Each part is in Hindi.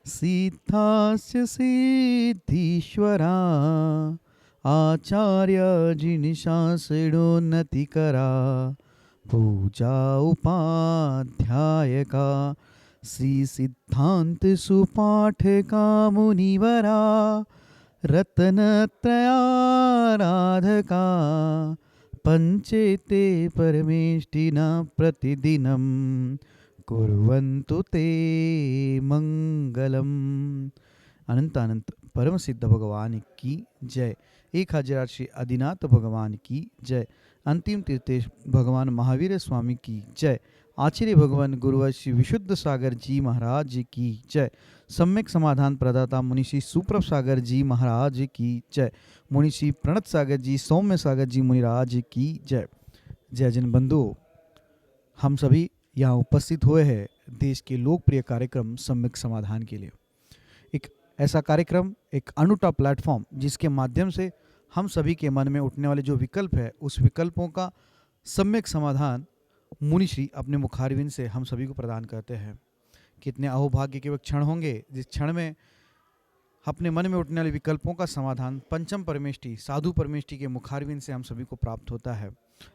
सिद्धास्य सिद्धीश्वरा आचार्य जिनिशासिडोन्नतिकरा पूजा उपाध्यायका श्री सिद्धांत सुपाठका मुनिवरा रत्नत्रयाराधका पंचेते परमेष्टिना प्रतिदिनं कुर्वन्तु ते मंगलम। अनंत अनंत परम सिद्ध भगवान की जय। 1000 श्री आदिनाथ भगवान की जय। अंतिम तीर्थेश भगवान महावीर स्वामी की जय। आचार्य भगवान गुरुवर श्री विशुद्ध सागर जी महाराज की जय। सम्यक समाधान प्रदाता मुनिषि सुप्रभ सागर जी महाराज की जय। मुनिषि प्रणत सागर जी सौम्य सागर जी मुनिराज की जय। जय जन बंधुओं, हम सभी यहाँ उपस्थित हुए हैं देश के लोकप्रिय कार्यक्रम सम्यक समाधान के लिए। एक ऐसा कार्यक्रम, एक अनूठा प्लेटफॉर्म जिसके माध्यम से हम सभी के मन में उठने वाले जो विकल्प है उस विकल्पों का सम्यक समाधान मुनिश्री अपने मुखारविंद से हम सभी को प्रदान करते हैं। कितने अहोभाग्य के वह क्षण होंगे जिस क्षण में अपने मन में उठने वाले विकल्पों का समाधान पंचम परमेष्टि साधु परमेष्टि के मुखारविंद से हम सभी को प्राप्त होता है।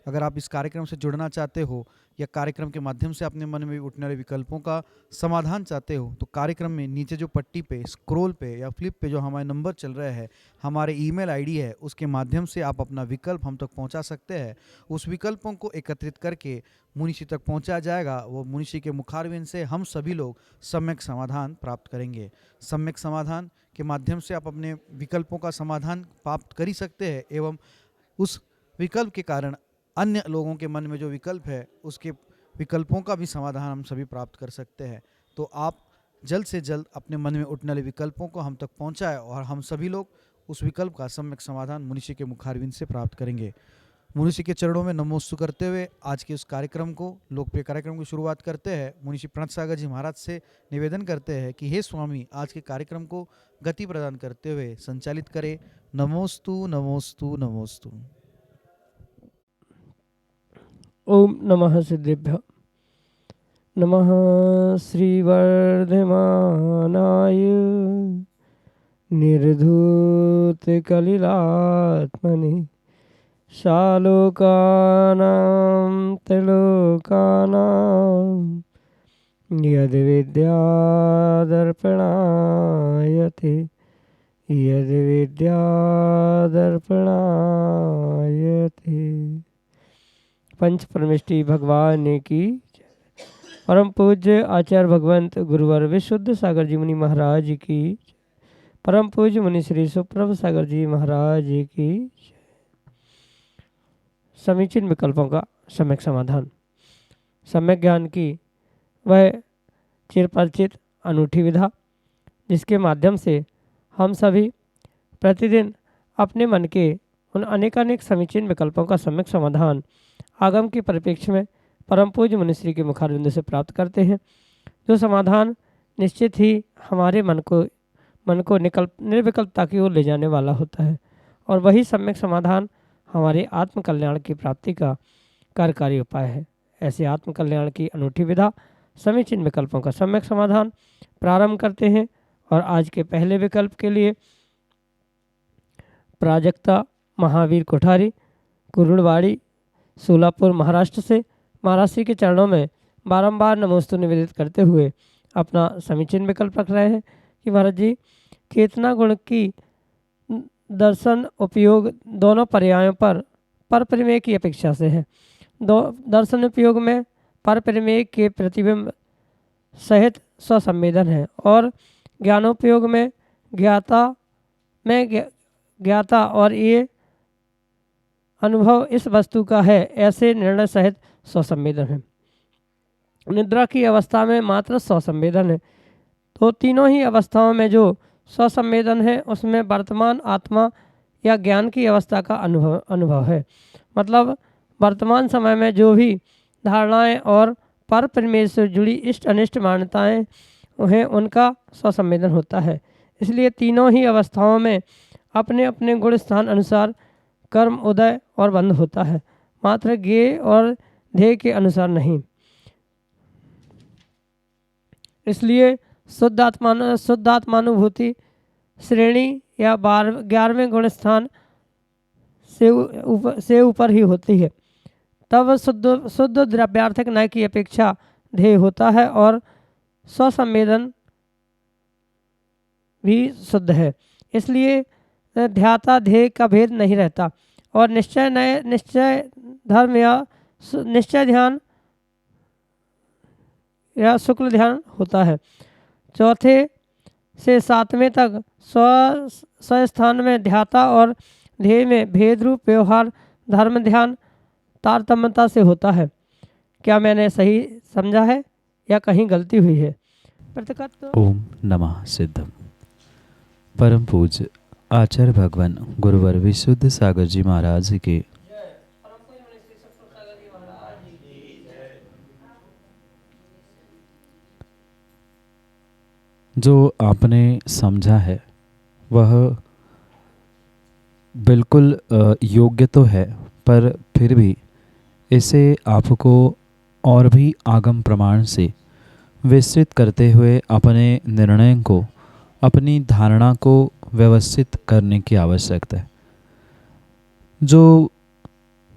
अगर आप इस कार्यक्रम से जुड़ना चाहते हो या कार्यक्रम के माध्यम से अपने मन में उठने वाले विकल्पों का समाधान चाहते हो तो कार्यक्रम में नीचे जो पट्टी पे स्क्रॉल पे या फ्लिप पे जो हमारे नंबर चल रहे हैं, हमारे ईमेल आईडी है, उसके माध्यम से आप अपना विकल्प हम तक पहुंचा सकते हैं। उस विकल्पों को एकत्रित करके मुनिषी तक पहुंचाया जाएगा। वो मुनिषी के मुखारविंद से हम सभी लोग सम्यक समाधान प्राप्त करेंगे। सम्यक समाधान के माध्यम से आप अपने विकल्पों का समाधान प्राप्त कर ही सकते हैं एवं उस विकल्प के कारण अन्य लोगों के मन में जो विकल्प है उसके विकल्पों का भी समाधान हम सभी प्राप्त कर सकते हैं। तो आप जल्द से जल्द अपने मन में उठने वाले विकल्पों को हम तक पहुंचाएं और हम सभी लोग उस विकल्प का सम्यक समाधान मुनिषी के मुखारविंद से प्राप्त करेंगे। मुनिषी के चरणों में नमोस्तु करते हुए आज के उस कार्यक्रम को, लोकप्रिय कार्यक्रम की शुरुआत करते हैं। मुनिषी प्रणत सागर जी महाराज से निवेदन करते हैं कि हे स्वामी, आज के कार्यक्रम को गति प्रदान करते हुए संचालित करें। नमोस्तु नमोस्तु नमोस्तु। ओम नमः सिद्धेभ्य। नमः श्रीवर्धमानाय निर्धूतकलिलात्मने शालोकानां त्रिलोकानां यद्विद्यादर्पणायते यद्विद्यादर्पणायते। पंच परमेष्टि भगवान की परम पूज्य आचार्य भगवंत गुरुवर विशुद्ध सागर जी मुनि महाराज की, परम पूज्य मुनि श्री सुप्रभ सागर जी महाराज की। समीचीन विकल्पों का सम्यक समाधान। सम्यक ज्ञान की वह चिरपरिचित अनूठी विधा जिसके माध्यम से हम सभी प्रतिदिन अपने मन के उन अनेकानेक समीचीन विकल्पों का सम्यक समाधान आगम के परिप्रेक्ष्य में परम पूज्य मुनिश्री के मुखारविंद से प्राप्त करते हैं, जो समाधान निश्चित ही हमारे मन को निर्विकल्पता की ओर ले जाने वाला होता है और वही सम्यक समाधान हमारे आत्म कल्याण की प्राप्ति का कार्यकारी उपाय है। ऐसे आत्म कल्याण की अनूठी विधा समीचीन विकल्पों का सम्यक समाधान प्रारंभ करते हैं और आज के पहले विकल्प के लिए प्राजक्ता महावीर कोठारी, कुरुड़वाड़ी, सोलापुर, महाराष्ट्र से महाराज श्री के चरणों में बारंबार नमोस्तु निवेदित करते हुए अपना समीचीन विकल्प रख रहे हैं कि महाराज जी, चेतना गुण की दर्शन उपयोग दोनों पर्यायों पर परिमेय की अपेक्षा से है। दर्शन उपयोग में परिमेय के प्रतिबिंब सहित स्वसंवेदन है और ज्ञानोपयोग में ज्ञाता और ये अनुभव इस वस्तु का है ऐसे निर्णय सहित स्वसंवेदन है। निद्रा की अवस्था में मात्र स्वसंवेदन है। तो तीनों ही अवस्थाओं में जो स्वसंवेदन है उसमें वर्तमान आत्मा या ज्ञान की अवस्था का अनुभव है। मतलब वर्तमान समय में जो भी धारणाएं और पर परिमेय से जुड़ी इष्ट अनिष्ट मान्यताएं हैं उनका स्वसंवेदन होता है। इसलिए तीनों ही अवस्थाओं में अपने अपने गुण स्थान अनुसार कर्म उदय और बंध होता है, मात्र ज्ञेय और ध्येय के अनुसार नहीं। इसलिए शुद्धात्मानुभूति श्रेणी या 11वें गुण स्थान से ऊपर ही होती है, तब शुद्ध द्रव्यार्थक नय की अपेक्षा ध्येय होता है और स्वसंवेदन भी शुद्ध है। इसलिए ध्याता ध्येय का भेद नहीं रहता और निश्चय धर्म या निश्चय ध्यान या शुक्ल ध्यान होता है। चौथे से 7वें तक स्वस्थान में ध्याता और ध्येय में भेद रूप व्यवहार धर्म ध्यान तारतम्यता से होता है। क्या मैंने सही समझा है या कहीं गलती हुई है? ओम नमः सिद्धम। परम पूज्य आचार्य भगवान गुरुवर विशुद्ध सागर जी महाराज के जो आपने समझा है वह बिल्कुल योग्य तो है, पर फिर भी इसे आपको और भी आगम प्रमाण से विस्तृत करते हुए अपने निर्णय को, अपनी धारणा को व्यवस्थित करने की आवश्यकता है। जो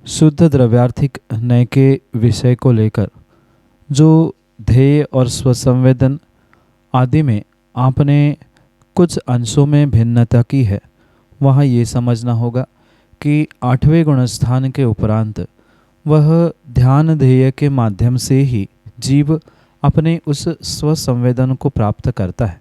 शुद्ध द्रव्यार्थिक नय के विषय को लेकर जो ध्येय और स्वसंवेदन आदि में आपने कुछ अंशों में भिन्नता की है, वहाँ ये समझना होगा कि 8वें गुणस्थान के उपरांत वह ध्यान ध्येय के माध्यम से ही जीव अपने उस स्वसंवेदन को प्राप्त करता है।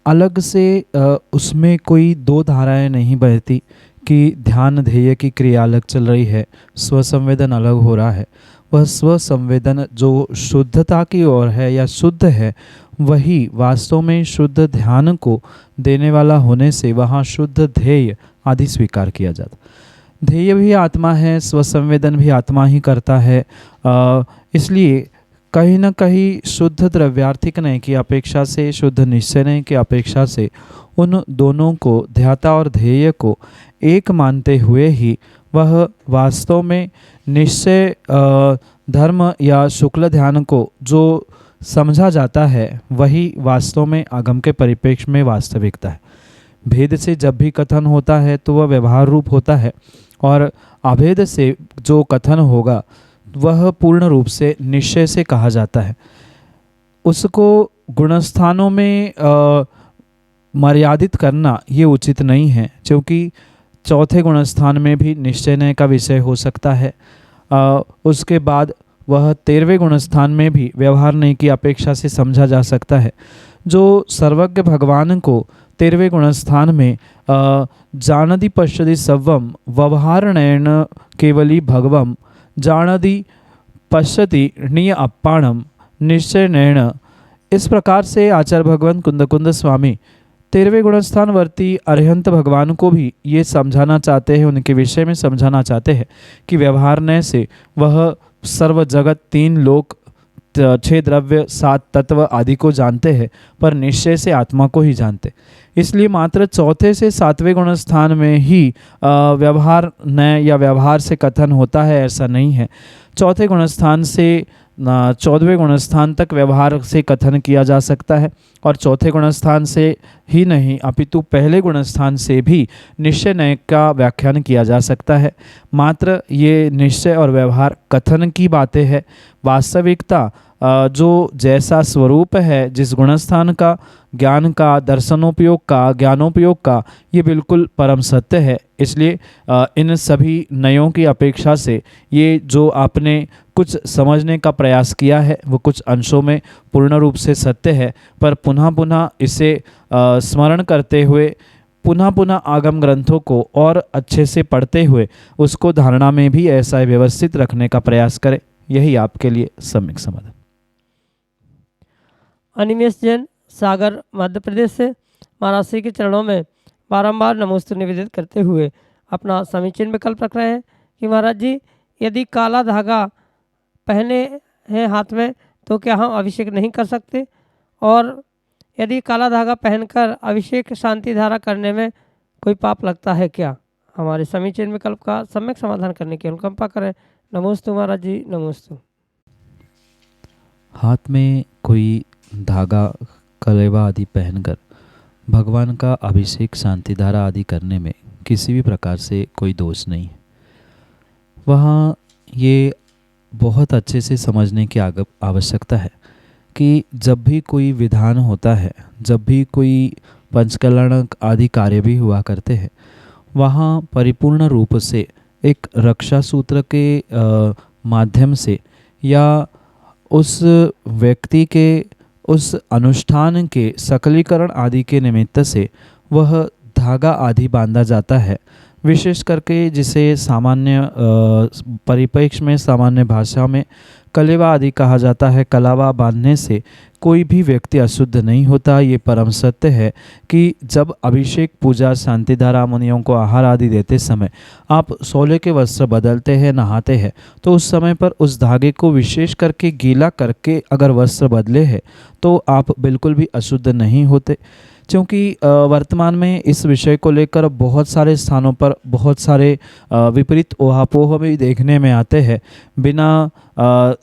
अलग से उसमें कोई दो धाराएं नहीं बहती कि ध्यान ध्येय की क्रिया अलग चल रही है, स्वसंवेदन अलग हो रहा है। वह स्वसंवेदन जो शुद्धता की ओर है या शुद्ध है, वही वास्तव में शुद्ध ध्यान को देने वाला होने से वहाँ शुद्ध ध्येय आदि स्वीकार किया जाता। ध्येय भी आत्मा है, स्वसंवेदन भी आत्मा ही करता है। इसलिए कहीं न कहीं शुद्ध द्रव्यार्थिक नय की अपेक्षा से, शुद्ध निश्चय नय की अपेक्षा से उन दोनों को, ध्याता और ध्येय को एक मानते हुए ही वह वास्तव में निश्चय धर्म या शुक्ल ध्यान को जो समझा जाता है, वही वास्तव में आगम के परिप्रेक्ष्य में वास्तविकता है। भेद से जब भी कथन होता है तो वह व्यवहार रूप होता है, और अभेद से जो कथन होगा वह पूर्ण रूप से निश्चय से कहा जाता है। उसको गुणस्थानों में मर्यादित करना ये उचित नहीं है, क्योंकि चौथे गुणस्थान में भी निश्चय नय का विषय हो सकता है। उसके बाद वह 13वें गुणस्थान में भी व्यवहार नय की अपेक्षा से समझा जा सकता है। जो सर्वज्ञ भगवान को 13वें गुणस्थान में जानदि पश्यति सर्वम व्यवहार नयन केवली भगवम जानदि पश्यति निय अप्पाणम निश्चय नयन, इस प्रकार से आचार्य भगवान कुंद स्वामी 13वें गुणस्थान वर्ती अरिहंत भगवान को भी ये समझाना चाहते हैं, उनके विषय में समझाना चाहते हैं कि व्यवहार नय से वह सर्व जगत, 3 लोक, 6 द्रव्य, 7 तत्व आदि को जानते हैं, पर निश्चय से आत्मा को ही जानते। इसलिए मात्र चौथे से 7वें गुणस्थान में ही व्यवहार नय या व्यवहार से कथन होता है, ऐसा नहीं है। चौथे गुणस्थान से 14वें गुणस्थान तक व्यवहार से कथन किया जा सकता है, और चौथे गुणस्थान से ही नहीं अपितु पहले गुणस्थान से भी निश्चय नय का व्याख्यान किया जा सकता है। मात्र ये निश्चय और व्यवहार कथन की बातें हैं। वास्तविकता जो जैसा स्वरूप है, जिस गुणस्थान का, ज्ञान का, दर्शनोपयोग का, ज्ञानोपयोग का, ये बिल्कुल परम सत्य है। इसलिए इन सभी नयों की अपेक्षा से ये जो आपने कुछ समझने का प्रयास किया है वो कुछ अंशों में पूर्ण रूप से सत्य है, पर पुनः पुनः इसे स्मरण करते हुए, पुनः पुनः आगम ग्रंथों को और अच्छे से पढ़ते हुए उसको धारणा में भी ऐसा व्यवस्थित रखने का प्रयास करें। यही आपके लिए सम्यक समाधान। अनिमेश जैन, सागर, मध्य प्रदेश से महाराज श्री के चरणों में बारंबार नमोस्तु निवेदित करते हुए अपना समीचीन विकल्प रख रहे हैं कि महाराज जी, यदि काला धागा पहने हैं हाथ में तो क्या हम अभिषेक नहीं कर सकते? और यदि काला धागा पहनकर अभिषेक शांति धारा करने में कोई पाप लगता है क्या? हमारे समीचीन विकल्प का सम्यक समाधान करने की अनुकंपा करें। नमोस्तु महाराज जी, नमोस्तु। हाथ में कोई धागा कलेवा आदि पहनकर भगवान का अभिषेक शांतिधारा आदि करने में किसी भी प्रकार से कोई दोष नहीं है। वहाँ ये बहुत अच्छे से समझने की आवश्यकता है कि जब भी कोई विधान होता है, जब भी कोई पंचकल्याण आदि कार्य भी हुआ करते हैं, वहाँ परिपूर्ण रूप से एक रक्षा सूत्र के माध्यम से या उस व्यक्ति के उस अनुष्ठान के सकलीकरण आदि के निमित्त से वह धागा आदि बांधा जाता है। विशेष करके जिसे सामान्य परिप्रेक्ष्य में, सामान्य भाषा में कलेवा आदि कहा जाता है। कलावा बांधने से कोई भी व्यक्ति अशुद्ध नहीं होता। ये परम सत्य है कि जब अभिषेक, पूजा, शांतिधारा, मुनियों को आहार आदि देते समय आप सोले के वस्त्र बदलते हैं, नहाते हैं, तो उस समय पर उस धागे को विशेष करके गीला करके अगर वस्त्र बदले हैं तो आप बिल्कुल भी अशुद्ध नहीं होते। क्योंकि वर्तमान में इस विषय को लेकर बहुत सारे स्थानों पर बहुत सारे विपरीत ऊहापोह भी देखने में आते हैं। बिना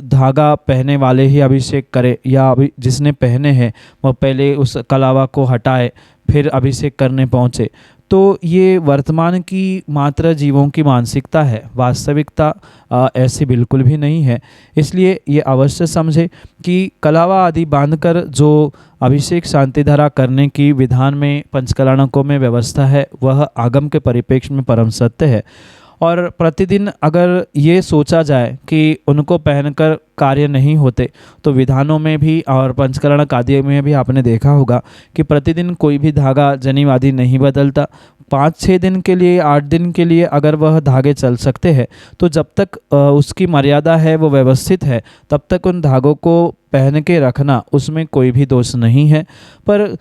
धागा पहने वाले ही अभिषेक करे, या अभी जिसने पहने हैं वह पहले उस कलावा को हटाए फिर अभिषेक करने पहुँचे। तो ये वर्तमान की मात्र जीवों की मानसिकता है। वास्तविकता ऐसी बिल्कुल भी नहीं है। इसलिए ये अवश्य समझे कि कलावा आदि बांधकर जो अभिषेक शांतिधारा करने की विधान में पंचकल्याणकों में व्यवस्था है वह आगम के परिप्रेक्ष्य में परम सत्य है। और प्रतिदिन अगर ये सोचा जाए कि उनको पहनकर कार्य नहीं होते, तो विधानों में भी और पंचकरण आदि में भी आपने देखा होगा कि प्रतिदिन कोई भी धागा जनीव आदि नहीं बदलता। 5-6 दिन के लिए, 8 दिन के लिए अगर वह धागे चल सकते हैं तो जब तक उसकी मर्यादा है, वो व्यवस्थित है, तब तक उन धागों को पहन के रखना, उसमें कोई भी दोष नहीं है। पर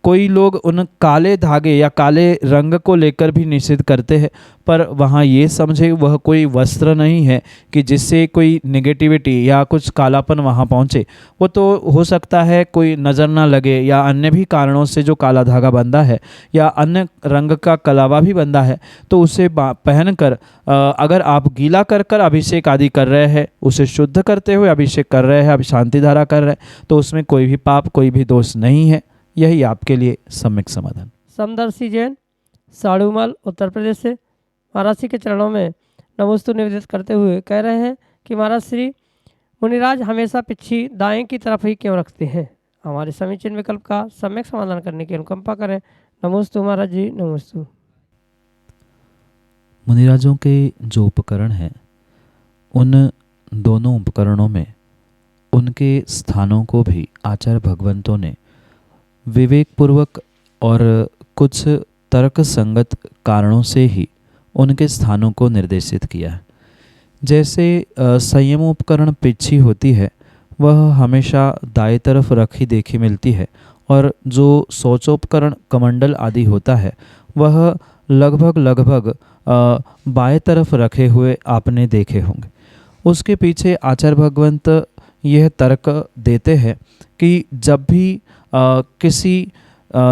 कोई लोग उन काले धागे या काले रंग को लेकर भी निषेध करते हैं, पर वहाँ ये समझे वह कोई वस्त्र नहीं है कि जिससे कोई नेगेटिविटी या कुछ कालापन वहाँ पहुँचे। वो तो हो सकता है कोई नज़र ना लगे या अन्य भी कारणों से जो काला धागा बंधा है या अन्य रंग का कलावा भी बंधा है, तो उसे पहनकर अगर आप गीला कर कर अभिषेक आदि कर रहे हैं, उसे शुद्ध करते हुए अभिषेक कर रहे हैं, अभी शांतिधारा कर रहे हैं, तो उसमें कोई भी पाप, कोई भी दोष नहीं है। यही आपके लिए सम्यक समाधान। समदर्शी जैन, साड़ूमल, उत्तर प्रदेश से महाराज श्री के चरणों में नमोस्तु निवेदित करते हुए कह रहे हैं कि महाराज श्री, मुनिराज हमेशा पिछी दाएं की तरफ ही क्यों रखते हैं? हमारे समीचीन विकल्प का सम्यक समाधान करने की अनुकंपा करें। नमोस्तु महाराज जी, नमोस्तु। मुनिराजों के जो उपकरण हैं, उन दोनों उपकरणों में उनके स्थानों को भी आचार्य भगवंतों ने विवेकपूर्वक और कुछ तर्क संगत कारणों से ही उनके स्थानों को निर्देशित किया है। जैसे संयम उपकरण पिच्छी होती है, वह हमेशा दाएं तरफ रखी देखी मिलती है, और जो शौचोपकरण कमंडल आदि होता है वह लगभग बाएं तरफ रखे हुए आपने देखे होंगे। उसके पीछे आचार्य भगवंत यह तर्क देते हैं कि जब भी किसी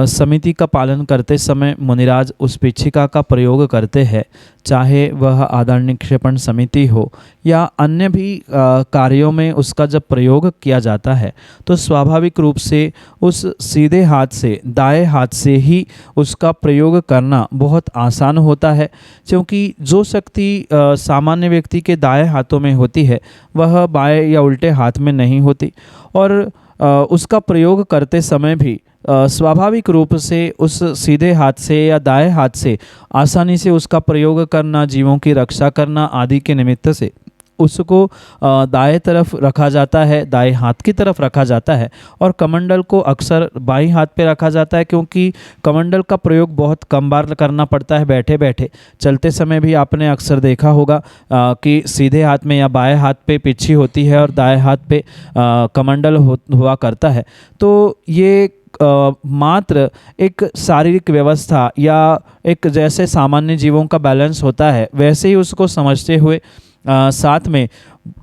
समिति का पालन करते समय मुनिराज उस पिच्छिका का प्रयोग करते हैं, चाहे वह आधार निक्षेपण समिति हो या अन्य भी कार्यों में उसका जब प्रयोग किया जाता है, तो स्वाभाविक रूप से उस सीधे हाथ से, दाएं हाथ से ही उसका प्रयोग करना बहुत आसान होता है। क्योंकि जो शक्ति सामान्य व्यक्ति के दाएं हाथों में होती है वह बाएं या उल्टे हाथ में नहीं होती, और उसका प्रयोग करते समय भी स्वाभाविक रूप से उस सीधे हाथ से या दाएं हाथ से आसानी से उसका प्रयोग करना, जीवों की रक्षा करना आदि के निमित्त से उसको दाएं तरफ रखा जाता है, दाएं हाथ की तरफ रखा जाता है। और कमंडल को अक्सर बाईं हाथ पे रखा जाता है, क्योंकि कमंडल का प्रयोग बहुत कम बार करना पड़ता है बैठे बैठे। चलते समय भी आपने अक्सर देखा होगा कि सीधे हाथ में या बाएं हाथ पे पिच्छी होती है और दाएं हाथ पे कमंडल हुआ करता है। तो ये मात्र एक शारीरिक व्यवस्था या एक जैसे सामान्य जीवों का बैलेंस होता है, वैसे ही उसको समझते हुए साथ में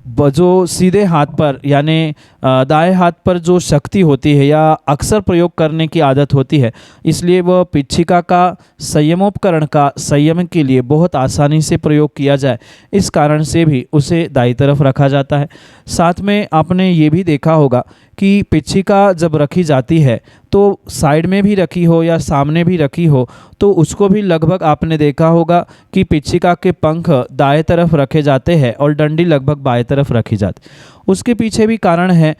जो सीधे हाथ पर यानी दाएं हाथ पर जो शक्ति होती है या अक्सर प्रयोग करने की आदत होती है, इसलिए वह पिच्छिका का संयमोपकरण का संयम के लिए बहुत आसानी से प्रयोग किया जाए, इस कारण से भी उसे दाईं तरफ रखा जाता है। साथ में आपने ये भी देखा होगा कि पिच्छिका जब रखी जाती है तो साइड में भी रखी हो या सामने भी रखी हो तो उसको भी लगभग आपने देखा होगा कि पिच्छिका के पंख दाएं तरफ रखे जाते हैं और डंडी लगभग बाएं तरफ रखी जाती। उसके पीछे भी कारण है,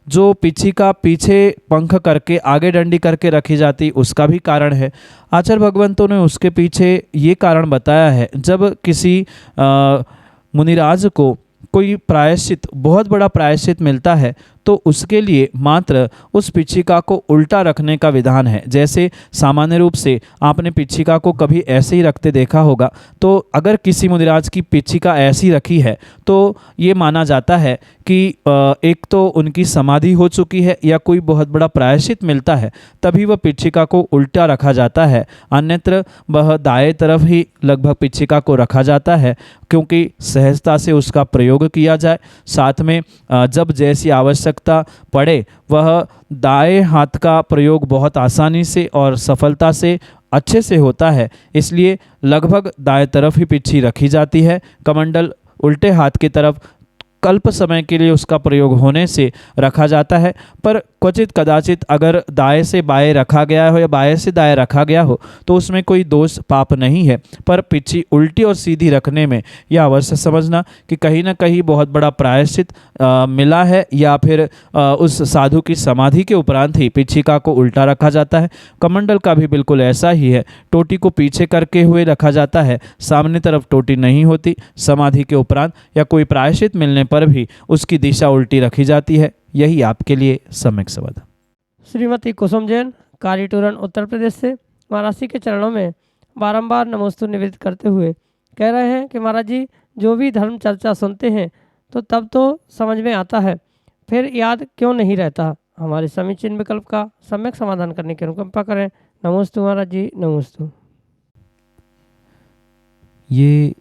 जो पिच्छिका पीछे पंख करके आगे डंडी करके रखी जाती उसका भी कारण है। आचार्य भगवंतों ने उसके पीछे ये कारण बताया है, जब किसी मुनिराज को कोई प्रायश्चित, बहुत बड़ा प्रायश्चित मिलता है तो उसके लिए मात्र उस पिच्छिका को उल्टा रखने का विधान है। जैसे सामान्य रूप से आपने पिच्छिका को कभी ऐसे ही रखते देखा होगा, तो अगर किसी मुनिराज की पिच्छिका ऐसी रखी है तो ये माना जाता है कि एक तो उनकी समाधि हो चुकी है या कोई बहुत बड़ा प्रायश्चित मिलता है, तभी वह पिच्छिका को उल्टा रखा जाता है। अन्यत्र वह दाएं तरफ ही लगभग पिच्छिका को रखा जाता है, क्योंकि सहजता से उसका प्रयोग किया जाए। साथ में जब जैसी आवश्यकता पड़े वह दाएं हाथ का प्रयोग बहुत आसानी से और सफलता से अच्छे से होता है, इसलिए लगभग दाएं तरफ ही पिच्छी रखी जाती है। कमंडल उल्टे हाथ की तरफ कल्प समय के लिए उसका प्रयोग होने से रखा जाता है, पर क्वचित कदाचित अगर दाएं से बाएं रखा गया हो या बाएं से दाएं रखा गया हो तो उसमें कोई दोष पाप नहीं है। पर पिच्छी उल्टी और सीधी रखने में यह अवश्य समझना कि कहीं ना कहीं बहुत बड़ा प्रायश्चित मिला है या फिर उस साधु की समाधि के उपरांत ही पिच्छिका को उल्टा रखा जाता है। कमंडल का भी बिल्कुल ऐसा ही है, टोटी को पीछे करके हुए रखा जाता है, सामने तरफ टोटी नहीं होती। समाधि के उपरांत या कोई प्रायश्चित मिलने पर भी उसकी दिशा उल्टी रखी जाती है। यही आपके लिए सम्यक समाधान। श्रीमती कुसुम जैन, कारीटूरन, उत्तर प्रदेश से महाराज जी के चरणों में बारंबार नमोस्तु निवेदित करते हुए कह रहे हैं कि महाराज जी जो भी धर्म चर्चा सुनते हैं तो तब तो समझ में आता है, फिर याद क्यों नहीं रहता। हमारे समीचीन विकल्प का सम्यक समाधान करने की अनुकंपा करें। नमोस्तु महाराज जी, नमोस्तु। ये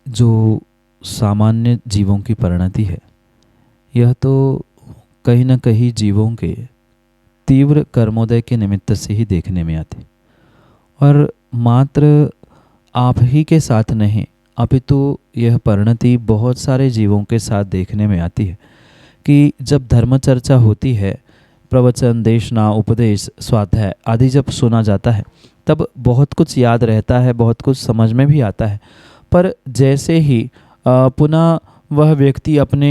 जो सामान्य जीवों की परिणति है, यह तो कहीं न कहीं जीवों के तीव्र कर्मोदय के निमित्त से ही देखने में आती, और मात्र आप ही के साथ नहीं अपितु यह परिणति बहुत सारे जीवों के साथ देखने में आती है कि जब धर्म चर्चा होती है, प्रवचन, देशना, उपदेश, स्वाध्याय आदि जब सुना जाता है तब बहुत कुछ याद रहता है, बहुत कुछ समझ में भी आता है। पर जैसे ही पुनः वह व्यक्ति अपने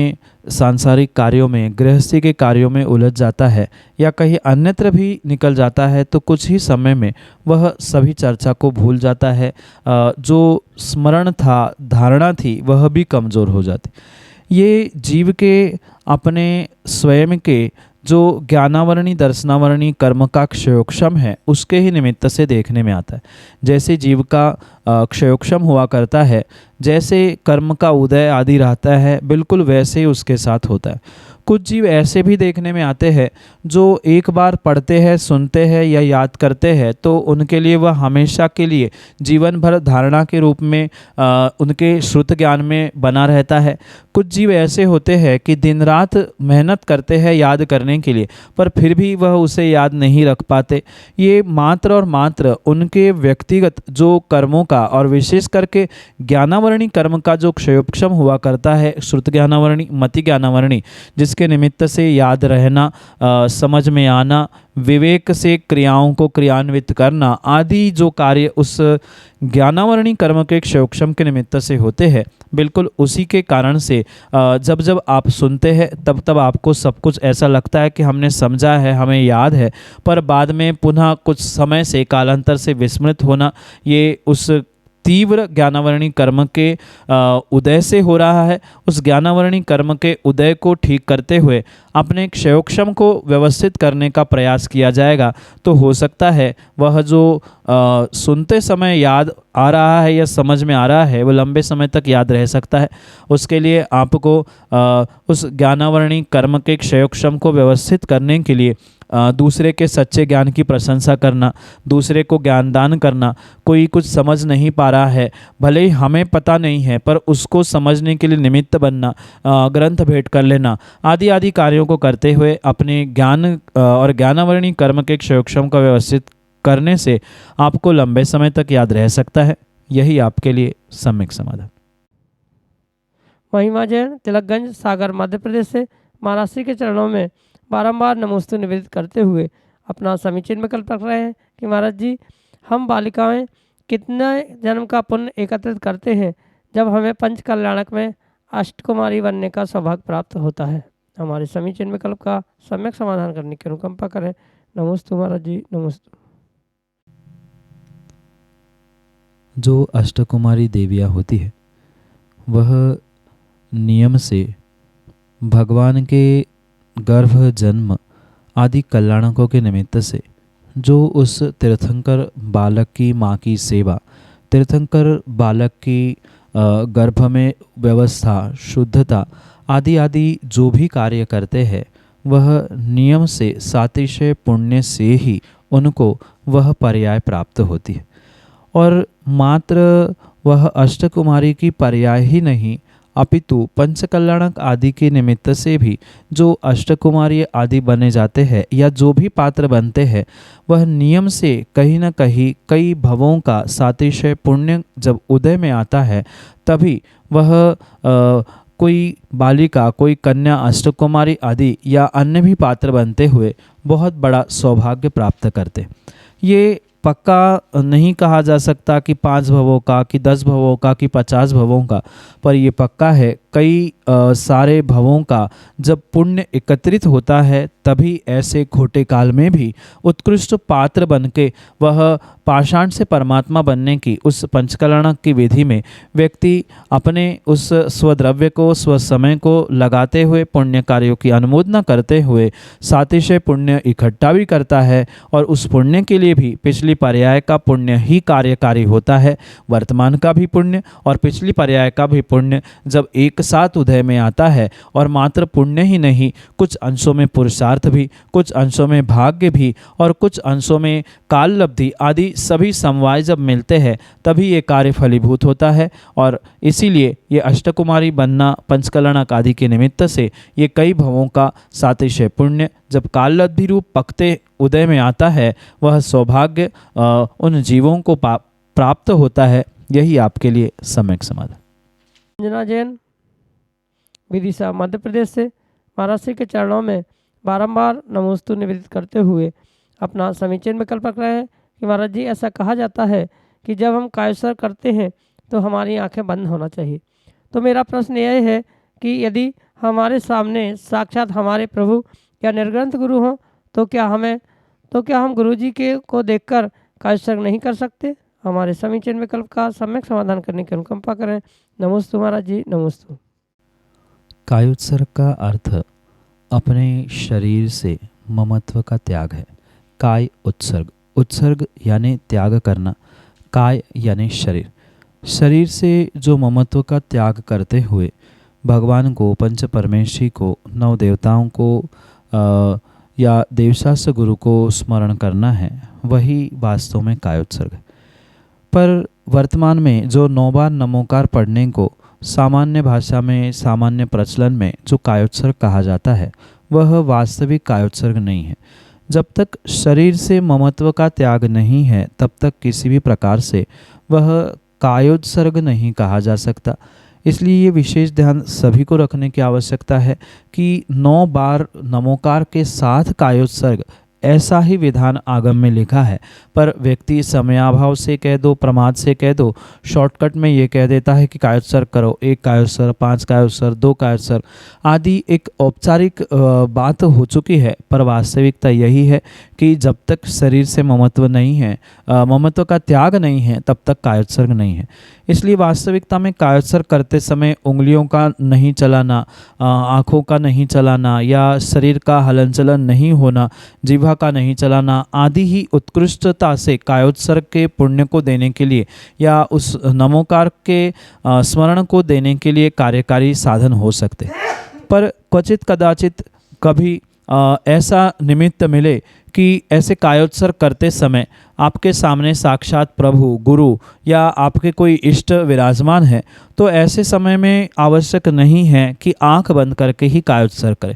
सांसारिक कार्यों में, गृहस्थी के कार्यों में उलझ जाता है या कहीं अन्यत्र भी निकल जाता है तो कुछ ही समय में वह सभी चर्चा को भूल जाता है। जो स्मरण था, धारणा थी, वह भी कमज़ोर हो जाती। ये जीव के अपने स्वयं के जो ज्ञानावरणी, दर्शनावरणी कर्म का क्षयोक्षम है उसके ही निमित्त से देखने में आता है। जैसे जीव का क्षयोक्षम हुआ करता है, जैसे कर्म का उदय आदि रहता है, बिल्कुल वैसे ही उसके साथ होता है। कुछ जीव ऐसे भी देखने में आते हैं जो एक बार पढ़ते हैं, सुनते हैं या याद करते हैं तो उनके लिए वह हमेशा के लिए जीवन भर धारणा के रूप में उनके श्रुत ज्ञान में बना रहता है। कुछ जीव ऐसे होते हैं कि दिन रात मेहनत करते हैं याद करने के लिए, पर फिर भी वह उसे याद नहीं रख पाते। ये मात्र और मात्र उनके व्यक्तिगत जो कर्मों का और विशेष करके ज्ञानावरणी कर्म का जो क्षयोक्षम हुआ करता है, श्रुत ज्ञानावरणी, मति ज्ञानावरणी, जिसके निमित्त से याद रहना, समझ में आना, विवेक से क्रियाओं को क्रियान्वित करना आदि जो कार्य उस ज्ञानावरणी कर्म के क्षयोक्षम के निमित्त से होते हैं, बिल्कुल उसी के कारण से जब जब आप सुनते हैं तब तब आपको सब कुछ ऐसा लगता है कि हमने समझा है, हमें याद है, पर बाद में पुनः कुछ समय से, कालांतर से विस्मृत होना, ये उस तीव्र ज्ञानावरणी कर्म के उदय से हो रहा है। उस ज्ञानावरणी कर्म के उदय को ठीक करते हुए अपने क्षयोक्षम को व्यवस्थित करने का प्रयास किया जाएगा तो हो सकता है वह जो सुनते समय याद आ रहा है या समझ में आ रहा है वो लंबे समय तक याद रह सकता है। उसके लिए आपको उस ज्ञानावरणी कर्म के क्षयोक्षम को व्यवस्थित करने के लिए दूसरे के सच्चे ज्ञान की प्रशंसा करना, दूसरे को ज्ञान दान करना, कोई कुछ समझ नहीं पा रहा है, भले ही हमें पता नहीं है पर उसको समझने के लिए निमित्त बनना, ग्रंथ भेंट कर लेना, आदि आदि कार्यों को करते हुए अपने ज्ञान और ज्ञानावरणी कर्म के क्षयोक्षम का व्यवस्थित करने से आपको लंबे समय तक याद रह सकता है। यही आपके लिए सम्यक समाधान। महिमा जैन, तिलकगंज, सागर, मध्य प्रदेश से महाराज श्री के चरणों में बारंबार नमोस्तु निवेदित करते हुए अपना समीचीन विकल्प रख रहे हैं कि महाराज जी, हम बालिकाएं कितने जन्म का पुण्य एकत्रित करते हैं जब हमें पंच कल्याणक में अष्टकुमारी बनने का सौभाग्य प्राप्त होता है। हमारे समीचीन विकल्प का सम्यक समाधान करने की अनुकंपा करें। नमोस्तु महाराज जी, नमोस्तु। जो अष्टकुमारी देवियाँ होती है वह नियम से भगवान के गर्भ जन्म आदि कल्याणकों के निमित्त से जो उस तीर्थंकर बालक की माँ की सेवा, तीर्थंकर बालक की गर्भ में व्यवस्था, शुद्धता आदि आदि जो भी कार्य करते हैं वह नियम से सातिशय पुण्य से ही उनको वह पर्याय प्राप्त होती है। और मात्र वह अष्टकुमारी की पर्याय ही नहीं अपितु पंचकल्याणक आदि के निमित्त से भी जो अष्टकुमारी आदि बने जाते हैं या जो भी पात्र बनते हैं वह नियम से कहीं न कहीं कई भवों का सातिशय पुण्य जब उदय में आता है तभी वह कोई बालिका, कोई कन्या अष्टकुमारी आदि या अन्य भी पात्र बनते हुए बहुत बड़ा सौभाग्य प्राप्त करते। ये पक्का नहीं कहा जा सकता कि 5 भवों का, कि 10 भवों का, कि 50 भवों का, पर ये पक्का है कई सारे भवों का जब पुण्य एकत्रित होता है तभी ऐसे खोटे काल में भी उत्कृष्ट पात्र बनके वह पाषाण से परमात्मा बनने की उस पंचकल्याणक की विधि में व्यक्ति अपने उस स्वद्रव्य को, स्वसमय को लगाते हुए पुण्य कार्यों की अनुमोदना करते हुए सातिशय पुण्य इकट्ठा भी करता है और उस पुण्य के लिए भी पिछली पर्याय का पुण्य ही कार्यकारी होता है। वर्तमान का भी पुण्य और पिछली पर्याय का भी पुण्य जब एक साथ उदय में आता है और मात्र पुण्य ही नहीं, कुछ अंशों में पुरुषार्थ भी, कुछ अंशों में भाग्य भी और कुछ अंशों में काल लब्धि आदि सभी समवाय जब मिलते हैं तभी ये कार्य फलीभूत होता है। और इसीलिए ये अष्टकुमारी बनना पंचकल्याणक आदि के निमित्त से ये कई भवों का सातिशय पुण्य जब काल लब्धि रूप पकते उदय में आता है वह सौभाग्य उन जीवों को प्राप्त होता है। यही आपके लिए सम्यक समाधान। अंजना जैन, विदिशा, मध्य प्रदेश से महाराज श्री के चरणों में बारंबार नमोस्तु निवेदित करते हुए अपना समीचीन विकल्प रख रहे हैं कि महाराज जी, ऐसा कहा जाता है कि जब हम कायस्वर करते हैं तो हमारी आंखें बंद होना चाहिए। तो मेरा प्रश्न यह है कि यदि हमारे सामने साक्षात हमारे प्रभु या निर्ग्रंथ गुरु हों तो क्या हम गुरु जी के को देखकर कायस्वर नहीं कर सकते? हमारे समीचीन विकल्प का सम्यक समाधान करने की अनुकंपा करें। नमोस्तु महाराज जी, नमोस्तु। कायोत्सर्ग का अर्थ अपने शरीर से ममत्व का त्याग है। काय उत्सर्ग, उत्सर्ग यानी त्याग करना, काय यानी शरीर। शरीर से जो ममत्व का त्याग करते हुए भगवान को, पंच परमेश्वरी को, नव देवताओं को या देवशास्त्र गुरु को स्मरण करना है वही वास्तव में कायोत्सर्ग है। पर वर्तमान में जो 9 बार नमोकार पढ़ने को सामान्य भाषा में, सामान्य प्रचलन में जो कायोत्सर्ग कहा जाता है वह वास्तविक कायोत्सर्ग नहीं है। जब तक शरीर से ममत्व का त्याग नहीं है तब तक किसी भी प्रकार से वह कायोत्सर्ग नहीं कहा जा सकता। इसलिए ये विशेष ध्यान सभी को रखने की आवश्यकता है कि 9 बार नमोकार के साथ कायोत्सर्ग ऐसा ही विधान आगम में लिखा है, पर व्यक्ति समयाभाव से कह दो, प्रमाद से कह दो, शॉर्टकट में ये कह देता है कि कायोत्सर्ग करो, 1 कायोत्सर्ग, 5 कायोत्सर्ग, 2 कायोत्सर्ग आदि एक औपचारिक बात हो चुकी है। पर वास्तविकता यही है कि जब तक शरीर से ममत्व नहीं है, ममत्व का त्याग नहीं है, तब तक कायोत्सर्ग नहीं है। इसलिए वास्तविकता में कायोत्सर्ग करते समय उंगलियों का नहीं चलाना, आँखों का नहीं चलाना या शरीर का हलन चलन नहीं होना, जिह्वा का नहीं चलाना आदि ही उत्कृष्टता से कायोत्सर्ग के पुण्य को देने के लिए या उस नमोकार के स्मरण को देने के लिए कार्यकारी साधन हो सकते। पर क्वचित कदाचित कभी ऐसा निमित्त मिले कि ऐसे कायोत्सर्ग करते समय आपके सामने साक्षात प्रभु, गुरु या आपके कोई इष्ट विराजमान है, तो ऐसे समय में आवश्यक नहीं है कि आंख बंद करके ही कायोत्सर्ग करें।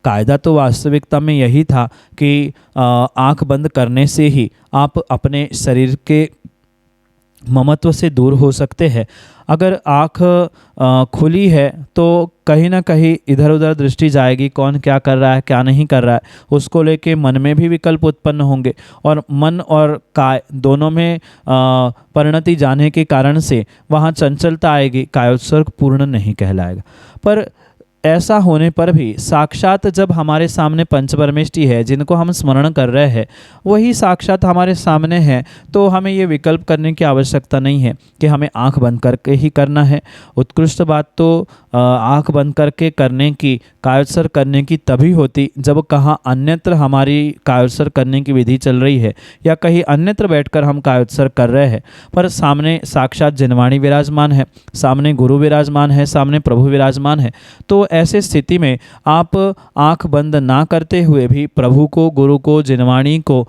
कायदा तो वास्तविकता में यही था कि आंख बंद करने से ही आप अपने शरीर के ममत्व से दूर हो सकते हैं। अगर आँख खुली है तो कहीं ना कहीं इधर उधर दृष्टि जाएगी, कौन क्या कर रहा है क्या नहीं कर रहा है, उसको लेके मन में भी विकल्प उत्पन्न होंगे और मन और काय दोनों में परिणति जाने के कारण से वहाँ चंचलता आएगी, कायोत्सर्ग पूर्ण नहीं कहलाएगा। पर ऐसा होने पर भी साक्षात जब हमारे सामने पंचपरमेष्टि है जिनको हम स्मरण कर रहे हैं, वही साक्षात हमारे सामने है, तो हमें ये विकल्प करने की आवश्यकता नहीं है कि हमें आंख बंद करके ही करना है। उत्कृष्ट बात तो आंख बंद करके करने की, कायोत्सर्ग करने की तभी होती जब कहाँ अन्यत्र हमारी कायोत्सर्ग करने की विधि चल रही है या कहीं अन्यत्र बैठकर हम कायोत्सर्ग कर रहे हैं, पर सामने साक्षात जिनवाणी विराजमान है, सामने गुरु विराजमान है, सामने प्रभु विराजमान है। तो ऐसे स्थिति में आप आंख बंद ना करते हुए भी प्रभु को, गुरु को, जिनवाणी को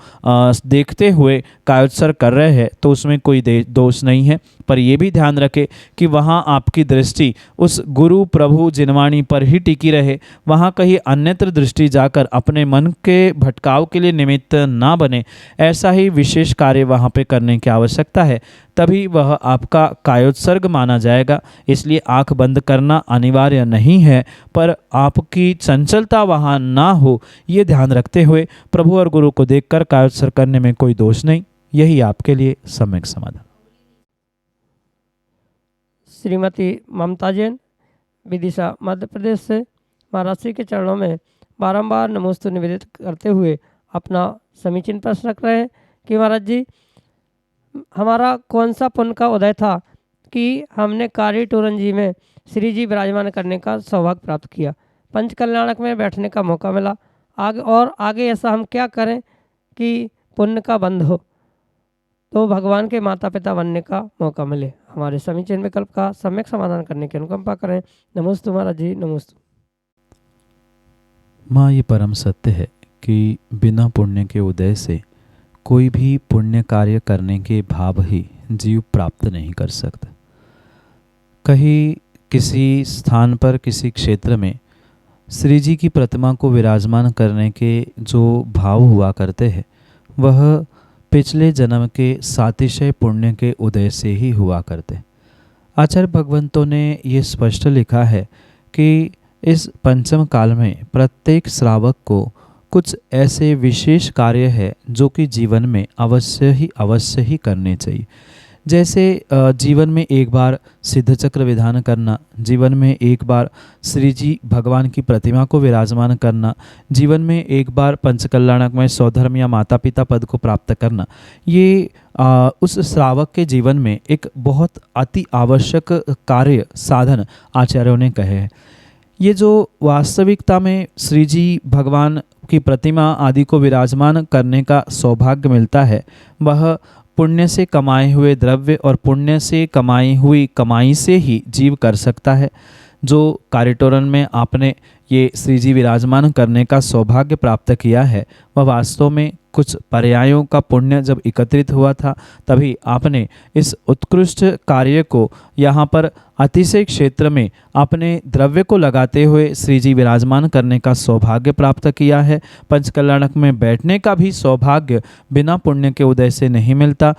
देखते हुए कायोत्सर्ग कर रहे हैं तो उसमें कोई दोष नहीं है। पर यह भी ध्यान रखें कि वहाँ आपकी दृष्टि उस गुरु, प्रभु, जिनवाणी पर ही टिकी रहे, वहाँ कहीं अन्यत्र दृष्टि जाकर अपने मन के भटकाव के लिए निमित्त ना बने। ऐसा ही विशेष कार्य वहाँ पे करने की आवश्यकता है, तभी वह आपका कायोत्सर्ग माना जाएगा। इसलिए आंख बंद करना अनिवार्य नहीं है, पर आपकी चंचलता वहाँ ना हो ये ध्यान रखते हुए प्रभु और गुरु को देखकर कायोत्सर्ग करने में कोई दोष नहीं। यही आपके लिए सम्यक समाधान। श्रीमती ममता जैन, विदिशा, मध्य प्रदेश से महाराज श्री के चरणों में बारंबार नमोस्तु निवेदित करते हुए अपना समीचीन प्रश्न रख रहे हैं कि महाराज जी, हमारा कौन सा पुण्य का उदय था कि हमने कारी टूरन जी में श्री जी विराजमान करने का सौभाग्य प्राप्त किया, पंच कल्याणक में बैठने का मौका मिला, आगे ऐसा हम क्या करें कि पुण्य का बंध हो तो भगवान के माता पिता बनने का मौका मिले। हमारे समीचीन विकल्प का सम्यक समाधान करने की अनुकंपा करें। नमोस्तु महाराज जी, नमोस्तु। माँ, ये परम सत्य है कि बिना पुण्य के उदय से कोई भी पुण्य कार्य करने के भाव ही जीव प्राप्त नहीं कर सकता। कहीं किसी स्थान पर, किसी क्षेत्र में श्री जी की प्रतिमा को विराजमान करने के जो भाव हुआ करते हैं, वह पिछले जन्म के सातिशय पुण्य के उदय से ही हुआ करते। आचार्य भगवंतों ने ये स्पष्ट लिखा है कि इस पंचम काल में प्रत्येक श्रावक को कुछ ऐसे विशेष कार्य है जो कि जीवन में अवश्य ही करने चाहिए। जैसे जीवन में एक बार सिद्ध चक्र विधान करना, जीवन में एक बार श्री जी भगवान की प्रतिमा को विराजमान करना, जीवन में एक बार पंचकल्याणक में स्वधर्म या माता पिता पद को प्राप्त करना, ये उस श्रावक के जीवन में एक बहुत अति आवश्यक कार्य साधन आचार्यों ने कहे हैं। ये जो वास्तविकता में श्री जी भगवान की प्रतिमा आदि को विराजमान करने का सौभाग्य मिलता है, वह पुण्य से कमाए हुए द्रव्य और पुण्य से कमाई हुई कमाई से ही जीव कर सकता है। जो कारिटोरन में आपने ये श्री जी विराजमान करने का सौभाग्य प्राप्त किया है, वह वास्तव में कुछ पर्यायों का पुण्य जब एकत्रित हुआ था, तभी आपने इस उत्कृष्ट कार्य को यहाँ पर अतिशय क्षेत्र में अपने द्रव्य को लगाते हुए श्री जी विराजमान करने का सौभाग्य प्राप्त किया है। पंचकल्याणक में बैठने का भी सौभाग्य बिना पुण्य के उदय से नहीं मिलता।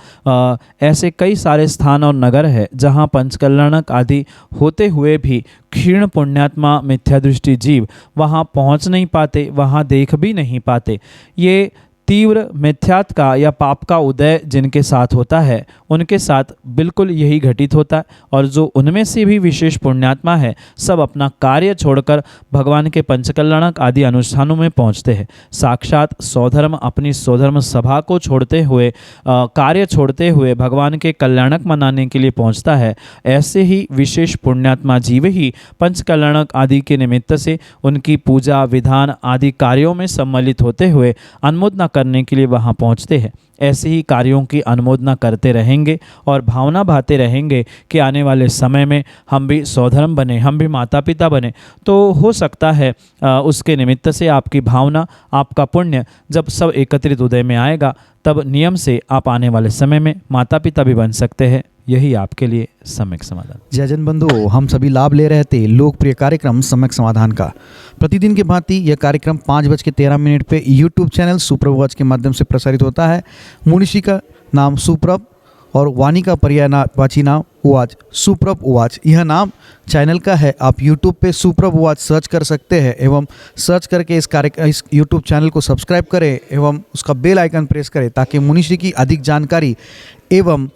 ऐसे कई सारे स्थान और नगर है जहाँ पंचकल्याणक आदि होते हुए भी क्षीण पुण्यात्मा मिथ्या दृष्टि जीव वहाँ पहुँच नहीं पाते, वहाँ देख भी नहीं पाते। ये तीव्र मिथ्यात्व का या पाप का उदय जिनके साथ होता है, उनके साथ बिल्कुल यही घटित होता है। और जो उनमें से भी विशेष पुण्यात्मा है, सब अपना कार्य छोड़कर भगवान के पंचकल्याणक आदि अनुष्ठानों में पहुंचते हैं। साक्षात स्वधर्म, अपनी स्वधर्म सभा को छोड़ते हुए, कार्य छोड़ते हुए भगवान के कल्याणक मनाने के लिए पहुंचता है। ऐसे ही विशेष पुण्यात्मा जीव ही पंचकल्याणक आदि के निमित्त से उनकी पूजा विधान आदि कार्यों में सम्मिलित होते हुए अनमोद न करने के लिए वहाँ पहुँचते हैं। ऐसे ही कार्यों की अनुमोदना करते रहेंगे और भावना बहाते रहेंगे कि आने वाले समय में हम भी सौधर्म बने, हम भी माता पिता बने। तो हो सकता है उसके निमित्त से आपकी भावना, आपका पुण्य जब सब एकत्रित उदय में आएगा, तब नियम से आप आने वाले समय में माता पिता भी बन सकते हैं। यही आपके लिए सम्यक समाधान। जय जन बंधु, हम सभी लाभ ले रहे थे लोकप्रिय कार्यक्रम सम्यक समाधान का। प्रतिदिन की भांति यह कार्यक्रम 5:13 पे यूट्यूब चैनल सुप्रभ उवाच के माध्यम से प्रसारित होता है। मुनिषी का नाम सुप्रभ और वाणी का पर्यायवाची नाम उवाच, सुप्रभ उवाच यह नाम चैनल का है। आप यूट्यूब पे सुप्रभ उवाच सर्च कर सकते हैं एवं सर्च करके इस यूट्यूब चैनल को सब्सक्राइब करें एवं उसका बेल आइकन प्रेस करें ताकि मुनिषी की अधिक जानकारी एवं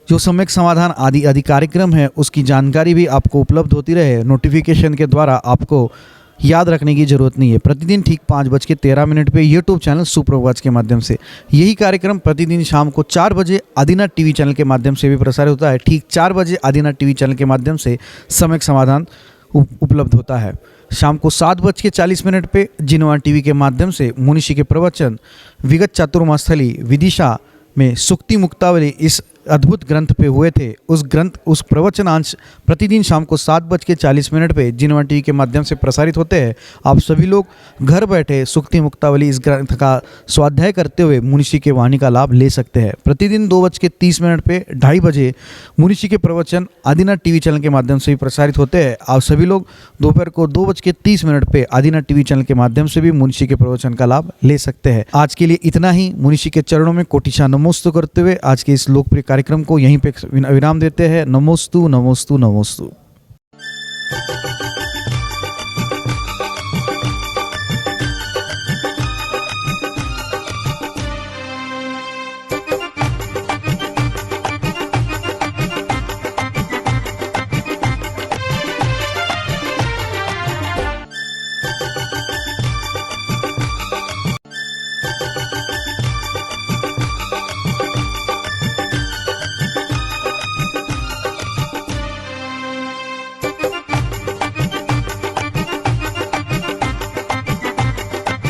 जो सम्यक समाधान आदि कार्यक्रम है उसकी जानकारी भी आपको उपलब्ध होती रहे। नोटिफिकेशन के द्वारा आपको याद रखने की जरूरत नहीं है। प्रतिदिन ठीक 5:13 पे यूट्यूब चैनल सुप्रभ उवाच के माध्यम से यही कार्यक्रम प्रतिदिन शाम को 4 बजे आदिनाथ टीवी चैनल के माध्यम से भी प्रसारित होता है। ठीक 4 बजे आदिनाथ टीवी चैनल के माध्यम से सम्यक समाधान उपलब्ध होता है। शाम को 7:40 पे जिनवान टीवी के माध्यम से मुनिषी के प्रवचन विगत चातुर्मास्थली विदिशा में सुक्ति मुक्तावली इस अद्भुत ग्रंथ पे हुए थे। उस प्रवचनांश प्रतिदिन शाम को 7:40 पे जिनवान टीवी के माध्यम से प्रसारित होते हैं। आप सभी लोग घर बैठे सुक्ति मुक्तावली इस ग्रंथ का स्वाध्याय करते हुए मुनिषी के वाणी का लाभ ले सकते हैं। प्रतिदिन 2:30 पे 2:30 बजे मुनिषी के प्रवचन आदिनाथ टीवी चैनल के माध्यम से भी प्रसारित होते हैं। आप सभी लोग दोपहर को 2:30 पे आदिनाथ टीवी चैनल के माध्यम से भी मुनिषी के प्रवचन का लाभ ले सकते हैं। आज के लिए इतना ही। मुनिषी के चरणों में कोटिशा नमोस्तु करते हुए आज के इस लोकप्रिय कार्यक्रम को यहीं पे विराम देते हैं। नमोस्तु नमोस्तु नमोस्तु।